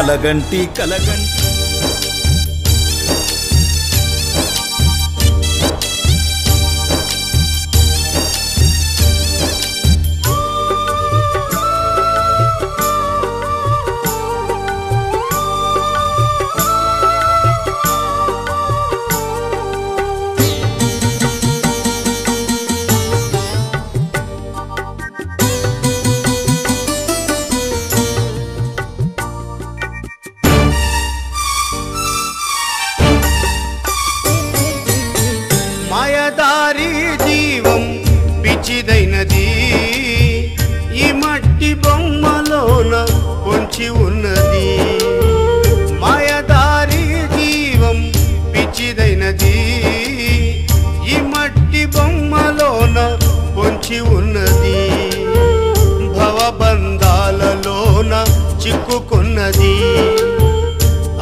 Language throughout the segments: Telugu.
కలగంటి కలగంటి మాయదారి జీవం పిచ్చిదైనది ఈ మట్టి బొమ్మలోన పొంచి ఉన్నది మాయదారి జీవం పిచ్చిదైనది ఈ మట్టి బొమ్మలోన పొంచి ఉన్నది భవబంధాలలోన చిక్కుకున్నది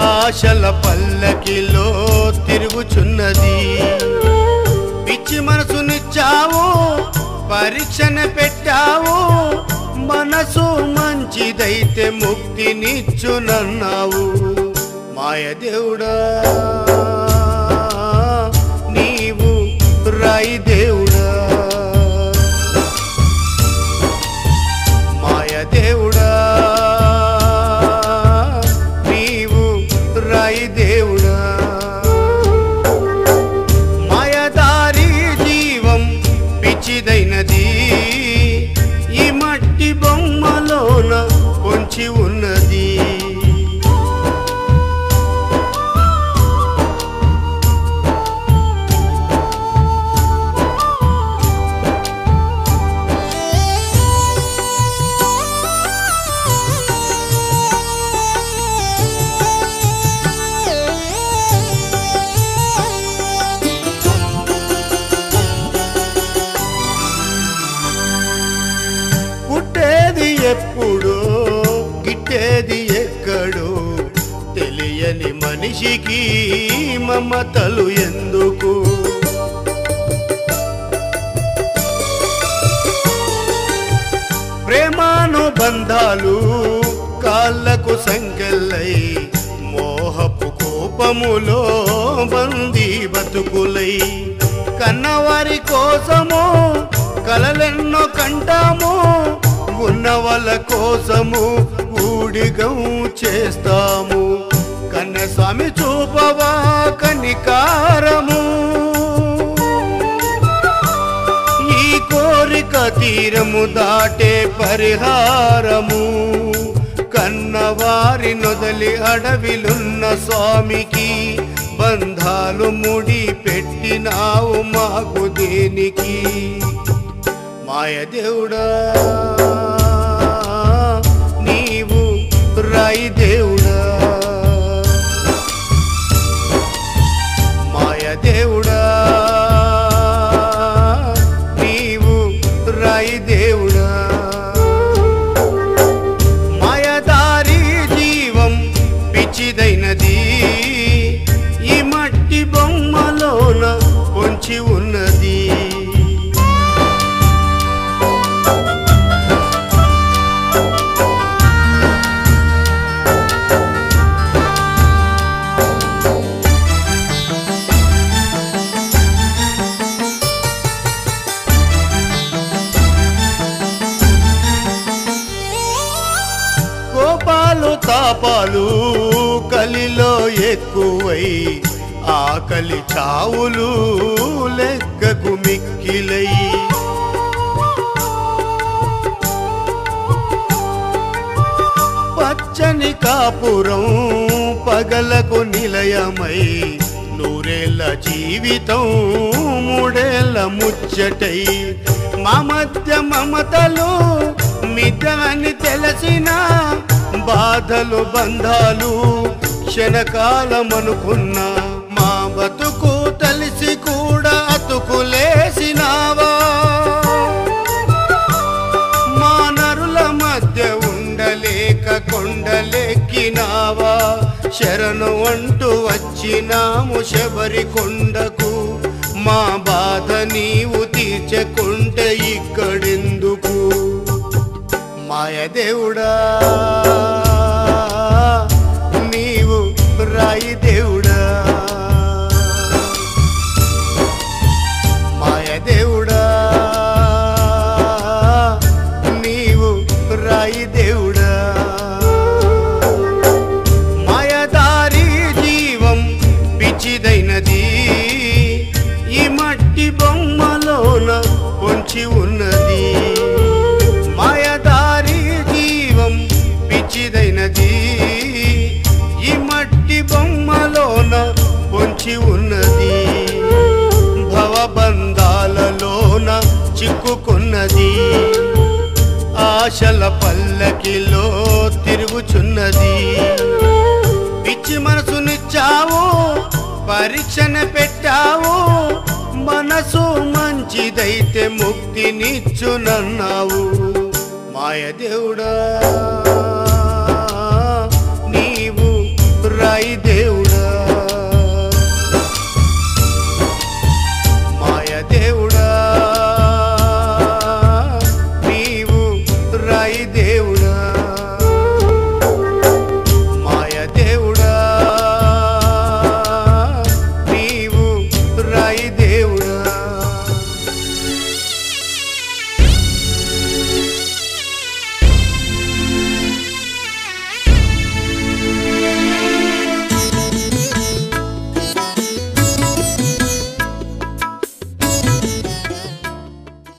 ఆశల పల్లకిలో తిరుగుచున్నది పిచ్చి మనసునిచ్చావు పరీక్షణ పెట్టావు మనసు మంచిదైతే ముక్తినిచ్చునన్నావు మాయదేవుడా నీవు రాయి దేవుడా మాయదేవుడా నీవు రాయి దేవుడా పిచ్చిదైనది ఈ మట్టి బొమ్మలోన పొంచి ఉన్నది ఎప్పుడో గిట్టేది ఎక్కడో తెలియని మనిషికి మమతలు ఎందుకు ప్రేమానుబంధాలు కాళ్ళకు సంకెళ్ళై మోహపు కోపములో బందీ బతుకులై కన్నవారి కోసము కలలెన్నో కంటాము ఉన్న వాళ్ళ కోసము ఊడిగం చేస్తాము కన్నస్వామి చూపవా కనికారము ఈ కోరిక తీరము దాటే పరిహారము కన్నవారి నొదలి అడవిలున్న స్వామికి బంధాలు ముడి పెట్టినావు మాకు దేనికి మాయదేవుడా నీవు రాయి దేవుడా మాయదేవుడా నీవు రాయి దేవుడా మాయదారి జీవం పిచ్చిదైనది ఈ మట్టి బొమ్మలోన పొంచి ఉన్నది కోపాలు తాపాలు కలిలో ఎక్కువై ఆకలి చావులు లెక్కకు మిక్కిలై పచ్చని కాపురం పగలకు నిలయమై నూరేళ్ల జీవితం మూడేళ్ల ముచ్చటై మా మధ్య మమతలు మిథ్యని తెలిసిన బాధలు బంధాలు క్షణకాలమనుకున్నా మా బతుకు తెలిసి కూడా అతుకులేసినావా మా నరుల మధ్య ఉండలేక కొండలెక్కినావా శరణు అంటూ వచ్చినాము శబరి కొండకు మా బాధ నీవు తీర్చకుంటే మాయదేవుడా ఆశల పల్లకిలో తిరుగుచున్నది. పిచ్చి మనసునిచ్చావు, పరీక్షణ పెట్టావు, మనసు మంచిదైతే ముక్తినిచ్చునన్నావు. మాయదేవుడా నీవు రాయి